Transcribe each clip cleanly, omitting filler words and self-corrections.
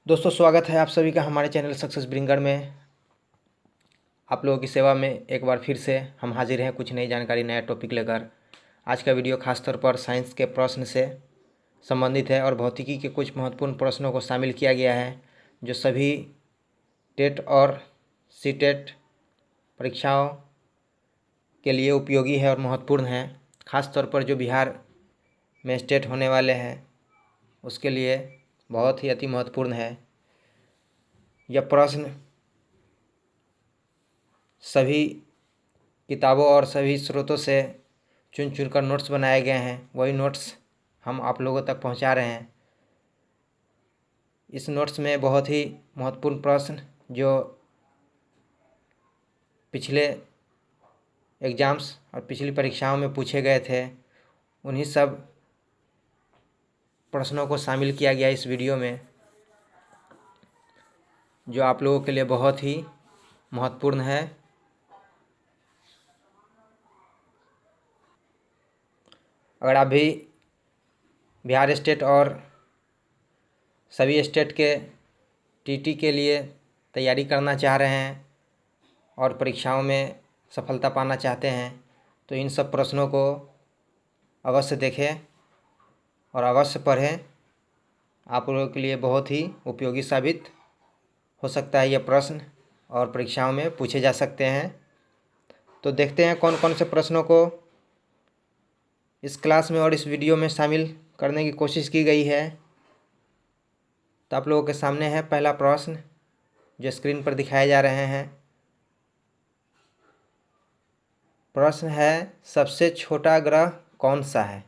दोस्तों, स्वागत है आप सभी का हमारे चैनल सक्सेस ब्रिंगर में। आप लोगों की सेवा में एक बार फिर से हम हाजिर हैं कुछ नई जानकारी, नया टॉपिक लेकर। आज का वीडियो खासतौर पर साइंस के प्रश्न से संबंधित है और भौतिकी के कुछ महत्वपूर्ण प्रश्नों को शामिल किया गया है जो सभी टेट और सीटेट परीक्षाओं के लिए उपयोगी है और महत्वपूर्ण है। खासतौर पर जो बिहार में स्टेट होने वाले हैं उसके लिए बहुत ही अति महत्वपूर्ण है। यह प्रश्न सभी किताबों और सभी स्रोतों से चुन चुनकर नोट्स बनाए गए हैं, वही नोट्स हम आप लोगों तक पहुंचा रहे हैं। इस नोट्स में बहुत ही महत्वपूर्ण प्रश्न जो पिछले एग्ज़ाम्स और पिछली परीक्षाओं में पूछे गए थे, उन्हीं सब प्रश्नों को शामिल किया गया इस वीडियो में, जो आप लोगों के लिए बहुत ही महत्वपूर्ण है। अगर आप भी बिहार स्टेट और सभी स्टेट के टीटी के लिए तैयारी करना चाह रहे हैं और परीक्षाओं में सफलता पाना चाहते हैं तो इन सब प्रश्नों को अवश्य देखें और अवश्य पढ़ें। आप लोगों के लिए बहुत ही उपयोगी साबित हो सकता है यह प्रश्न और परीक्षाओं में पूछे जा सकते हैं। तो देखते हैं कौन कौन से प्रश्नों को इस क्लास में और इस वीडियो में शामिल करने की कोशिश की गई है। तो आप लोगों के सामने है पहला प्रश्न जो स्क्रीन पर दिखाए जा रहे हैं। प्रश्न है, सबसे छोटा ग्रह कौन सा है?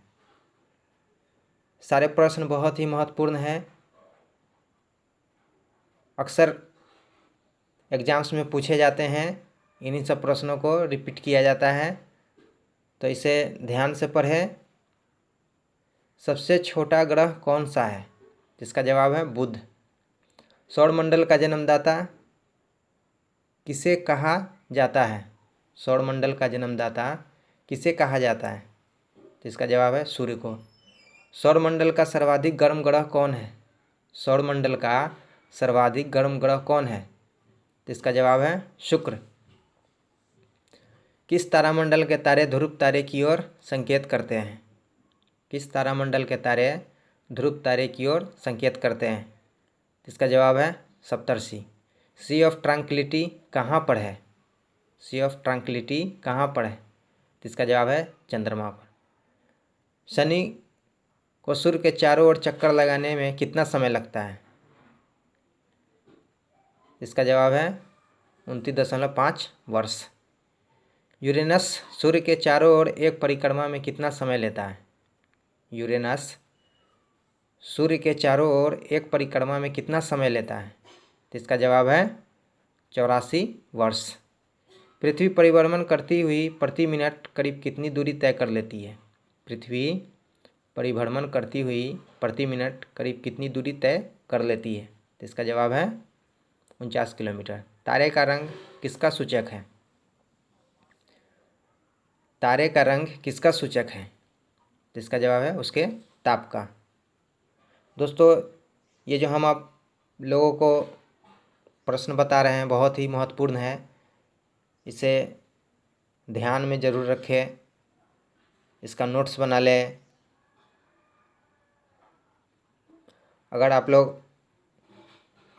सारे प्रश्न बहुत ही महत्वपूर्ण हैं, अक्सर एग्ज़ाम्स में पूछे जाते हैं। इन्हीं सब प्रश्नों को रिपीट किया जाता है, तो इसे ध्यान से पढ़ें। सबसे छोटा ग्रह कौन सा है? जिसका जवाब है बुध। सौरमंडल का जन्मदाता किसे कहा जाता है? सौरमंडल का जन्मदाता किसे कहा जाता है? जिसका जवाब है सूर्य को। सौरमंडल का सर्वाधिक गर्म ग्रह कौन है? सौरमंडल का सर्वाधिक गर्म ग्रह कौन है? जिसका जवाब है शुक्र। किस तारामंडल के तारे ध्रुव तारे की ओर संकेत करते हैं? किस तारामंडल के तारे ध्रुव तारे की ओर संकेत करते हैं? इसका जवाब है सप्तर्षि। सी ऑफ ट्रैंक्विलिटी कहाँ पर है? सी ऑफ ट्रैंक्विलिटी कहाँ पर है? इसका जवाब है चंद्रमा पर। शनि को सूर्य के चारों ओर चक्कर लगाने में कितना समय लगता है? इसका जवाब है 29.5 वर्ष। यूरेनस सूर्य के चारों ओर एक परिक्रमा में कितना समय लेता है? यूरेनस सूर्य के चारों ओर एक परिक्रमा में कितना समय लेता है? तो इसका जवाब है 84 वर्ष। पृथ्वी परिभ्रमण करती हुई प्रति मिनट करीब कितनी दूरी तय कर लेती है? पृथ्वी परिभ्रमण करती हुई प्रति मिनट करीब कितनी दूरी तय कर लेती है? तो इसका जवाब है 49 किलोमीटर। तारे का रंग किसका सूचक है? तारे का रंग किसका सूचक है? तो इसका जवाब है उसके ताप का। दोस्तों, ये जो हम आप लोगों को प्रश्न बता रहे हैं बहुत ही महत्वपूर्ण है, इसे ध्यान में ज़रूर रखें, इसका नोट्स बना लें। अगर आप लोग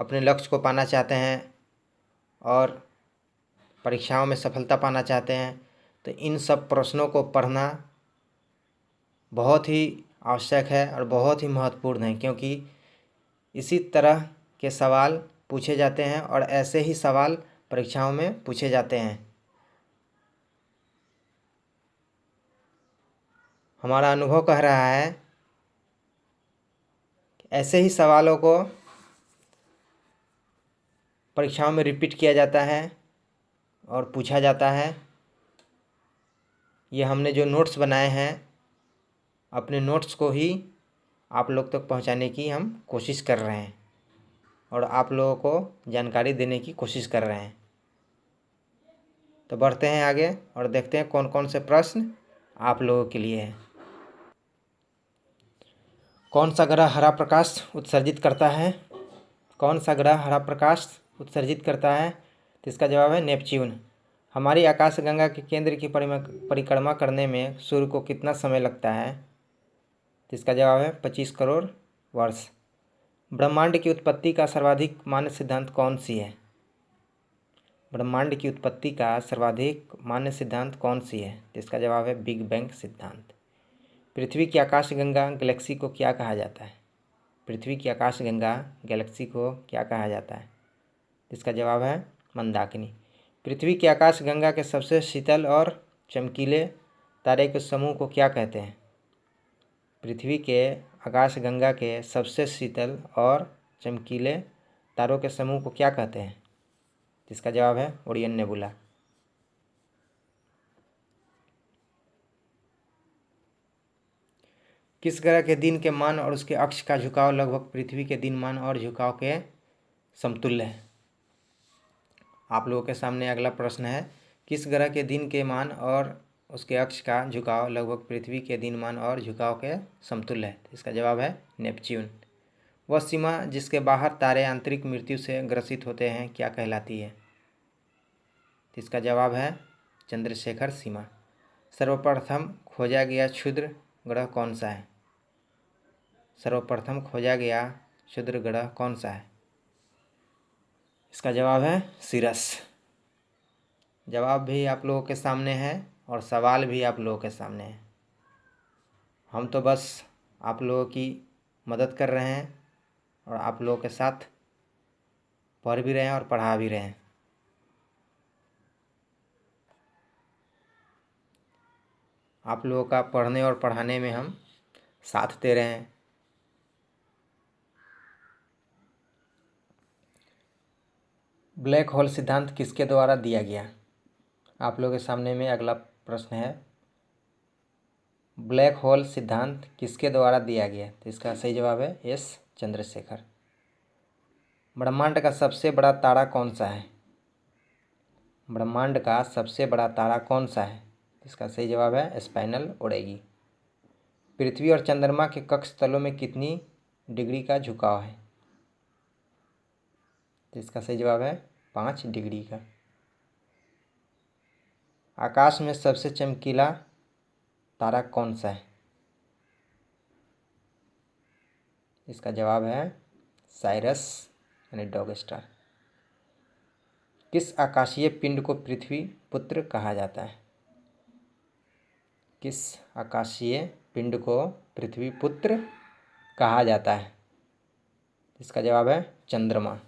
अपने लक्ष्य को पाना चाहते हैं और परीक्षाओं में सफलता पाना चाहते हैं तो इन सब प्रश्नों को पढ़ना बहुत ही आवश्यक है और बहुत ही महत्वपूर्ण है, क्योंकि इसी तरह के सवाल पूछे जाते हैं और ऐसे ही सवाल परीक्षाओं में पूछे जाते हैं। हमारा अनुभव कह रहा है कि ऐसे ही सवालों को परीक्षाओं में रिपीट किया जाता है और पूछा जाता है। ये हमने जो नोट्स बनाए हैं, अपने नोट्स को ही आप लोग तक पहुंचाने की हम कोशिश कर रहे हैं और आप लोगों को जानकारी देने की कोशिश कर रहे हैं। तो बढ़ते हैं आगे और देखते हैं कौन कौन से प्रश्न आप लोगों के लिए हैं। कौन सा ग्रह हरा प्रकाश उत्सर्जित करता है? कौन सा ग्रह हरा प्रकाश उत्सर्जित करता है? तो इसका जवाब है नेपच्यून। हमारी आकाशगंगा के केंद्र की परिक्रमा करने में सूर्य को कितना समय लगता है? तो इसका जवाब है 25 करोड़ वर्ष। ब्रह्मांड की उत्पत्ति का सर्वाधिक मान्य सिद्धांत कौन सी है? ब्रह्मांड की उत्पत्ति का सर्वाधिक मान्य सिद्धांत कौन सी है? तो इसका जवाब है बिग बैंग सिद्धांत। पृथ्वी की आकाशगंगा गैलेक्सी को क्या कहा जाता है? पृथ्वी की आकाशगंगा गैलेक्सी को क्या कहा जाता है? इसका जवाब है मंदाकिनी। पृथ्वी की आकाशगंगा के सबसे शीतल और चमकीले तारे के समूह को क्या कहते हैं? पृथ्वी के आकाशगंगा के सबसे शीतल और चमकीले तारों के समूह को क्या कहते हैं? इसका जवाब है ओरियन नेबुला। किस ग्रह के दिन के मान और उसके अक्ष का झुकाव लगभग पृथ्वी के दिन मान और झुकाव के समतुल्य है? आप लोगों के सामने अगला प्रश्न है, किस ग्रह के दिन के मान और उसके अक्ष का झुकाव लगभग पृथ्वी के दिन मान और झुकाव के समतुल्य है? इसका जवाब है नेपच्यून। वह सीमा जिसके बाहर तारे आंतरिक मृत्यु से ग्रसित होते हैं क्या कहलाती है? इसका जवाब है चंद्रशेखर सीमा। सर्वप्रथम खोजा गया क्षुद्र ग्रह कौन सा है? सर्वप्रथम खोजा गया क्षुद्र ग्रह कौन सा है? इसका जवाब है सिरस। जवाब भी आप लोगों के सामने है और सवाल भी आप लोगों के सामने है। हम तो बस आप लोगों की मदद कर रहे हैं और आप लोगों के साथ पढ़ भी रहे हैं और पढ़ा भी रहे हैं। आप लोगों का पढ़ने और पढ़ाने में हम साथ दे रहे हैं। ब्लैक होल सिद्धांत किसके द्वारा दिया गया? आप लोगों के सामने में अगला प्रश्न है, ब्लैक होल सिद्धांत किसके द्वारा दिया गया? तो इसका सही जवाब है एस चंद्रशेखर। ब्रह्मांड का सबसे बड़ा तारा कौन सा है? ब्रह्मांड का सबसे बड़ा तारा कौन सा है? इसका सही जवाब है स्पाइनल ओरेगी। पृथ्वी और चंद्रमा के कक्ष तलों में कितनी डिग्री का झुकाव है? तो इसका सही जवाब है 5 डिग्री का। आकाश में सबसे चमकीला तारा कौन सा है? इसका जवाब है साइरस यानी डॉग स्टार। किस आकाशीय पिंड को पृथ्वी पुत्र कहा जाता है? किस आकाशीय पिंड को पृथ्वी पुत्र कहा जाता है? इसका जवाब है चंद्रमा।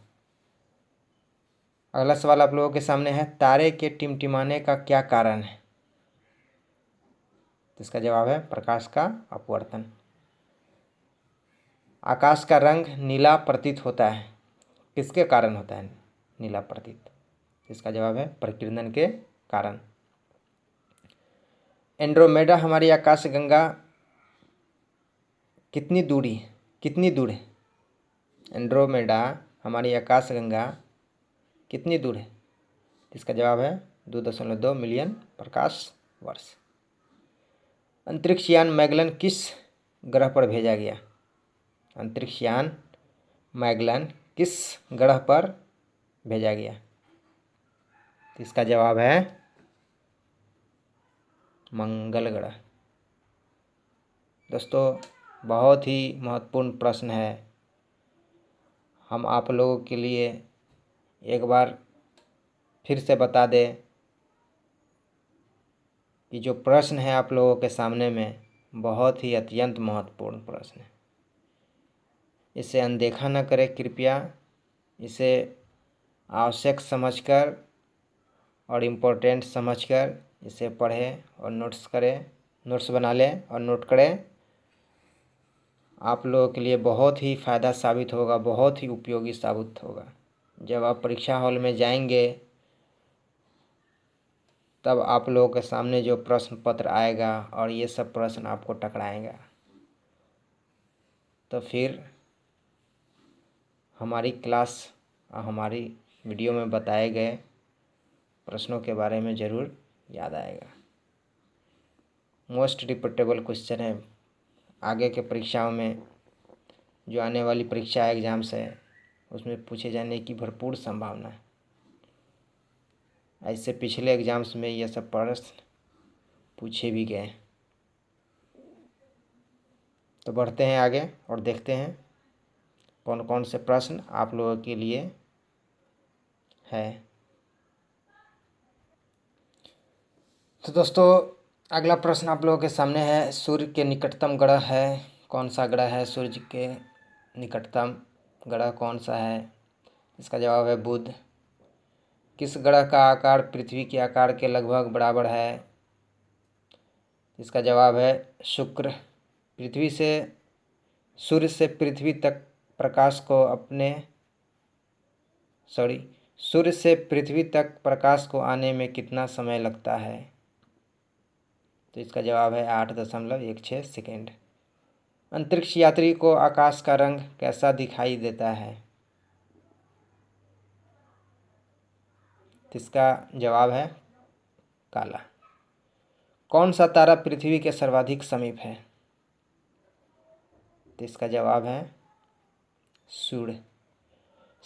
अगला सवाल आप लोगों के सामने है, तारे के टिमटिमाने का क्या कारण है? इसका जवाब है प्रकाश का अपवर्तन। आकाश का रंग नीला प्रतीत होता है, किसके कारण होता है नीला प्रतीत? इसका जवाब है प्रकीर्णन के कारण। एंड्रोमेडा हमारी आकाशगंगा कितनी दूर है? एंड्रोमेडा हमारी आकाशगंगा कितनी दूर है? इसका जवाब है 2.2 मिलियन प्रकाश वर्ष। अंतरिक्षयान मैगलन किस ग्रह पर भेजा गया? अंतरिक्षयान मैगलन किस ग्रह पर भेजा गया? इसका जवाब है मंगल ग्रह। दोस्तों, बहुत ही महत्वपूर्ण प्रश्न है। हम आप लोगों के लिए एक बार फिर से बता दें कि जो प्रश्न है आप लोगों के सामने में बहुत ही अत्यंत महत्वपूर्ण प्रश्न है। इसे अनदेखा न करें कृपया। इसे आवश्यक समझकर और इम्पोर्टेंट समझकर इसे पढ़ें और नोट्स बना लें और नोट करें। आप लोगों के लिए बहुत ही फ़ायदा साबित होगा, बहुत ही उपयोगी साबित होगा। जब आप परीक्षा हॉल में जाएंगे तब आप लोगों के सामने जो प्रश्न पत्र आएगा और ये सब प्रश्न आपको टकराएगा, तो फिर हमारी क्लास और हमारी वीडियो में बताए गए प्रश्नों के बारे में ज़रूर याद आएगा। मोस्ट रिपीटेबल क्वेश्चन है। आगे के परीक्षाओं में जो आने वाली परीक्षा एग्ज़ाम्स है उसमें पूछे जाने की भरपूर संभावना है। ऐसे पिछले एग्जाम्स में यह सब प्रश्न पूछे भी गए। तो बढ़ते हैं आगे और देखते हैं कौन कौन से प्रश्न आप लोगों के लिए है। तो दोस्तों अगला प्रश्न आप लोगों के सामने है, सूर्य के निकटतम ग्रह है कौन सा ग्रह है? सूर्य के निकटतम ग्रह कौन सा है? इसका जवाब है बुध। किस ग्रह का आकार पृथ्वी के आकार के लगभग बराबर है? इसका जवाब है शुक्र। सूर्य से पृथ्वी तक प्रकाश को आने में कितना समय लगता है? तो इसका जवाब है 8.16 सेकेंड। अंतरिक्ष यात्री को आकाश का रंग कैसा दिखाई देता है? तो इसका जवाब है काला। कौन सा तारा पृथ्वी के सर्वाधिक समीप है? तो इसका जवाब है सूर्य।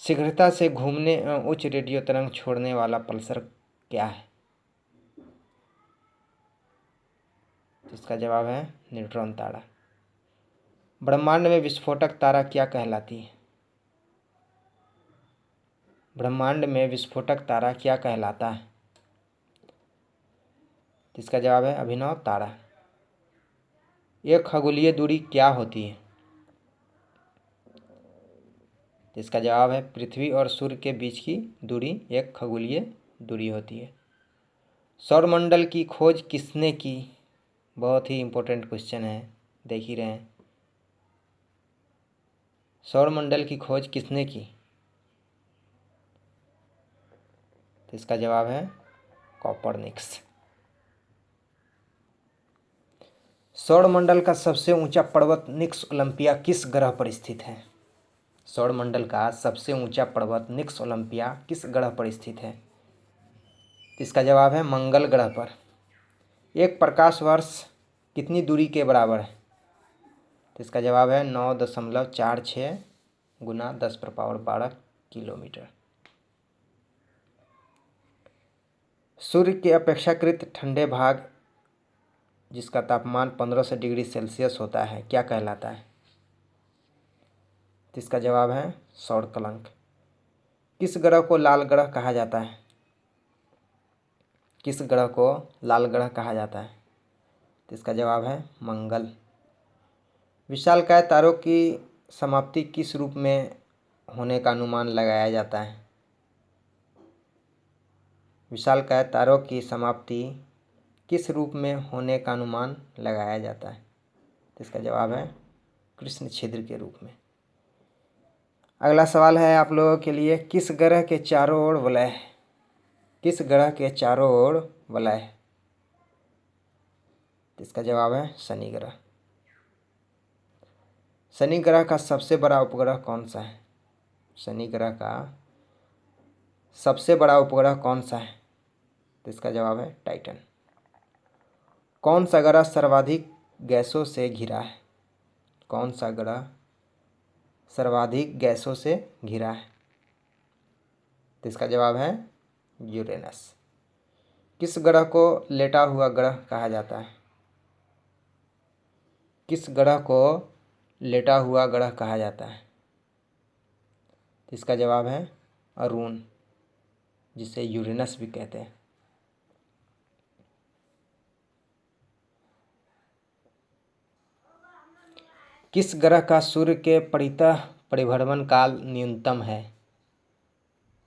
शीघ्रता से घूमने उच्च रेडियो तरंग छोड़ने वाला पल्सर क्या है? तो इसका जवाब है न्यूट्रॉन तारा। ब्रह्मांड में विस्फोटक तारा क्या कहलाती है? ब्रह्मांड में विस्फोटक तारा क्या कहलाता है? तो इसका जवाब है अभिनव तारा। एक खगोलीय दूरी क्या होती है? तो इसका जवाब है पृथ्वी और सूर्य के बीच की दूरी एक खगोलीय दूरी होती है। सौरमंडल की खोज किसने की? बहुत ही इम्पोर्टेंट क्वेश्चन है, देख ही रहे हैं। सौरमंडल की खोज किसने की? तो इसका जवाब है कॉपरनिकस। सौरमंडल का सबसे ऊंचा पर्वत निक्स ओलंपिया किस ग्रह पर स्थित है? सौरमंडल का सबसे ऊंचा पर्वत निक्स ओलंपिया किस ग्रह पर स्थित है? इसका जवाब है मंगल ग्रह पर। एक प्रकाश वर्ष कितनी दूरी के बराबर है? तो इसका जवाब है 9.46 गुना 10⁻12 किलोमीटर। सूर्य के अपेक्षाकृत ठंडे भाग जिसका तापमान 1500 डिग्री सेल्सियस होता है क्या कहलाता है? तो इसका जवाब है सौरकलंक। किस ग्रह को लाल ग्रह कहा जाता है? किस ग्रह को लाल ग्रह कहा जाता है? तो इसका जवाब है मंगल। विशालकाय तारों की समाप्ति किस रूप में होने का अनुमान लगाया जाता है? विशालकाय तारों की समाप्ति किस रूप में होने का अनुमान लगाया जाता है? तो इसका जवाब है कृष्ण छिद्र के रूप में। अगला सवाल है आप लोगों के लिए, किस ग्रह के चारों ओर वलय है? किस ग्रह के चारों ओर वलय है? तो इसका जवाब है शनि ग्रह। शनि ग्रह का सबसे बड़ा उपग्रह कौन सा है? शनि ग्रह का सबसे बड़ा उपग्रह कौन सा है? तो इसका जवाब है टाइटन। कौन सा ग्रह सर्वाधिक गैसों से घिरा है? कौन सा ग्रह सर्वाधिक गैसों से घिरा है? तो इसका जवाब है यूरेनस। किस ग्रह को लेटा हुआ ग्रह कहा जाता है? किस ग्रह को लेटा हुआ ग्रह कहा जाता है? तो इसका जवाब है अरुण, जिसे यूरेनस भी कहते हैं। किस ग्रह का सूर्य के परितः परिभ्रमण काल न्यूनतम है?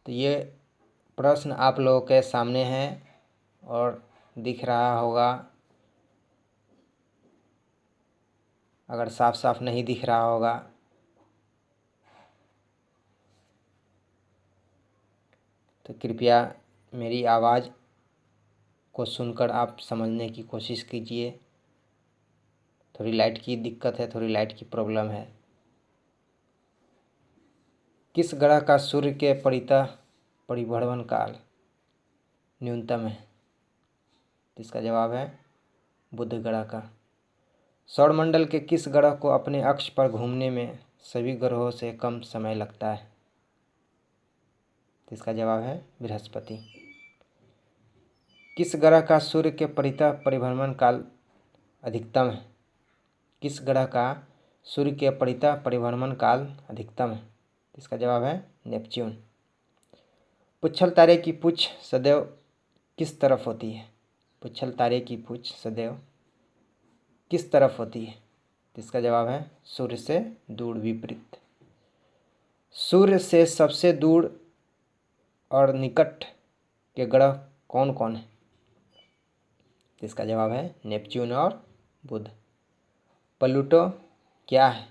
तो ये प्रश्न आप लोगों के सामने है और दिख रहा होगा। अगर साफ साफ नहीं दिख रहा होगा तो कृपया मेरी आवाज़ को सुनकर आप समझने की कोशिश कीजिए। थोड़ी लाइट की दिक्कत है, थोड़ी लाइट की प्रॉब्लम है। किस ग्रह का सूर्य के परितः परिभ्रमण काल न्यूनतम है? तो इसका जवाब है बुध ग्रह का। सौरमंडल के किस ग्रह को अपने अक्ष पर घूमने में सभी ग्रहों से कम समय लगता है? तो इसका जवाब है बृहस्पति। किस ग्रह का सूर्य के परितः परिभ्रमण काल अधिकतम है? किस ग्रह का सूर्य के परितः परिभ्रमण काल अधिकतम है? इसका जवाब है नेपच्यून। पुच्छल तारे की पूछ सदैव किस तरफ होती है? पुच्छल तारे की पूछ सदैव किस तरफ होती है? इसका जवाब है सूर्य से दूर, विपरीत। सूर्य से सबसे दूर और निकट के ग्रह कौन कौन है? इसका जवाब है नेपच्यून और बुध। प्लूटो क्या है?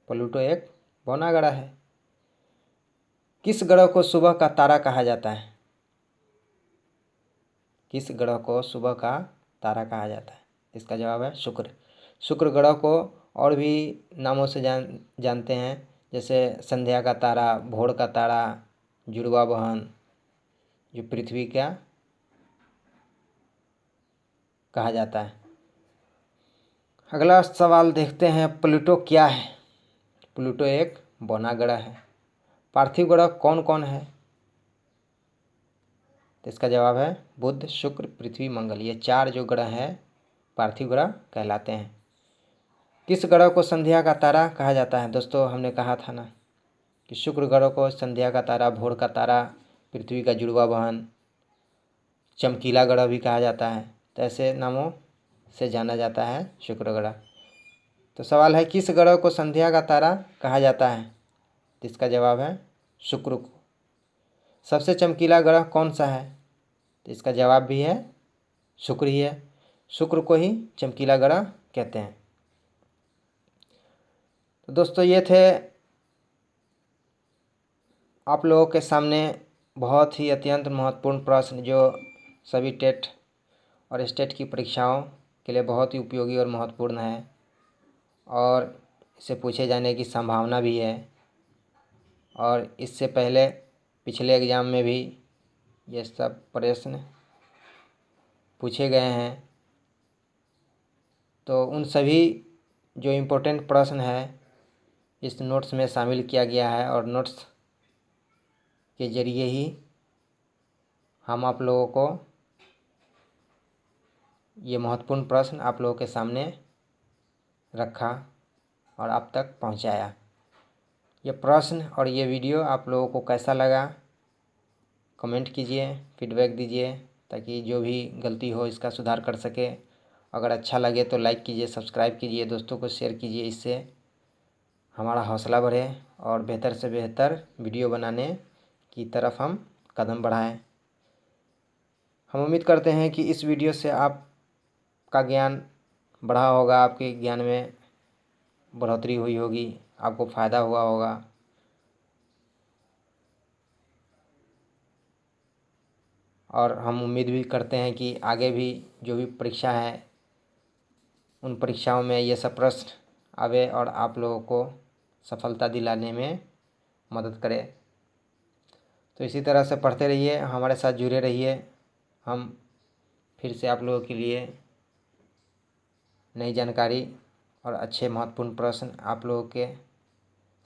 प्लूटो एक बौना ग्रह है। किस ग्रह को सुबह का तारा कहा जाता है? किस ग्रह को सुबह का तारा कहा जाता है? इसका जवाब है शुक्र। शुक्र ग्रह को और भी नामों से जानते हैं, जैसे संध्या का तारा, भोर का तारा, जुड़वा बहन, जो पृथ्वी का कहा जाता है। अगला सवाल देखते हैं, प्लूटो क्या है? प्लूटो एक बौना ग्रह है। पार्थिव ग्रह कौन कौन है? तो इसका जवाब है बुध, शुक्र, पृथ्वी, मंगल। ये 4 जो ग्रह हैं पार्थिव ग्रह कहलाते हैं। किस ग्रह को संध्या का तारा कहा जाता है? दोस्तों हमने कहा था ना कि शुक्र ग्रह को संध्या का तारा, भोर का तारा, पृथ्वी का जुड़वा बहन, चमकीला ग्रह भी कहा जाता है। तो ऐसे नामों से जाना जाता है शुक्र ग्रह। तो सवाल है, किस ग्रह को संध्या का तारा कहा जाता है? तो इसका जवाब है शुक्र को। सबसे चमकीला ग्रह कौन सा है? तो इसका जवाब भी है शुक्र ही है। शुक्र को ही चमकीला ग्रह कहते हैं। तो दोस्तों ये थे आप लोगों के सामने बहुत ही अत्यंत महत्वपूर्ण प्रश्न, जो सभी टेट और स्टेट की परीक्षाओं के लिए बहुत ही उपयोगी और महत्वपूर्ण है, और इसे पूछे जाने की संभावना भी है। और इससे पहले पिछले एग्ज़ाम में भी ये सब प्रश्न पूछे गए हैं। तो उन सभी जो इम्पोर्टेंट प्रश्न है इस नोट्स में शामिल किया गया है, और नोट्स के ज़रिए ही हम आप लोगों को ये महत्वपूर्ण प्रश्न आप लोगों के सामने रखा और आप तक पहुंचाया। ये प्रश्न और ये वीडियो आप लोगों को कैसा लगा कमेंट कीजिए, फीडबैक दीजिए, ताकि जो भी गलती हो इसका सुधार कर सके। अगर अच्छा लगे तो लाइक कीजिए, सब्सक्राइब कीजिए, दोस्तों को शेयर कीजिए। इससे हमारा हौसला बढ़े और बेहतर से बेहतर वीडियो बनाने की तरफ हम कदम बढ़ाएं। हम उम्मीद करते हैं कि इस वीडियो से आपका ज्ञान बढ़ा होगा, आपके ज्ञान में बढ़ोतरी हुई होगी, आपको फ़ायदा हुआ होगा। और हम उम्मीद भी करते हैं कि आगे भी जो भी परीक्षा है उन परीक्षाओं में ये सब प्रश्न आवे और आप लोगों को सफलता दिलाने में मदद करे। तो इसी तरह से पढ़ते रहिए, हमारे साथ जुड़े रहिए। हम फिर से आप लोगों के लिए नई जानकारी और अच्छे महत्वपूर्ण प्रश्न आप लोगों के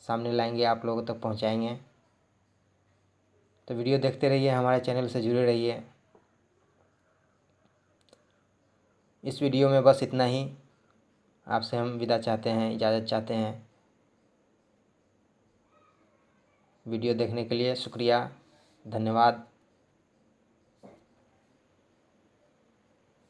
सामने लाएंगे, आप लोगों तक पहुंचाएंगे। तो वीडियो देखते रहिए, हमारे चैनल से जुड़े रहिए। इस वीडियो में बस इतना ही। आपसे हम विदा चाहते हैं, इजाज़त चाहते हैं। वीडियो देखने के लिए शुक्रिया, धन्यवाद।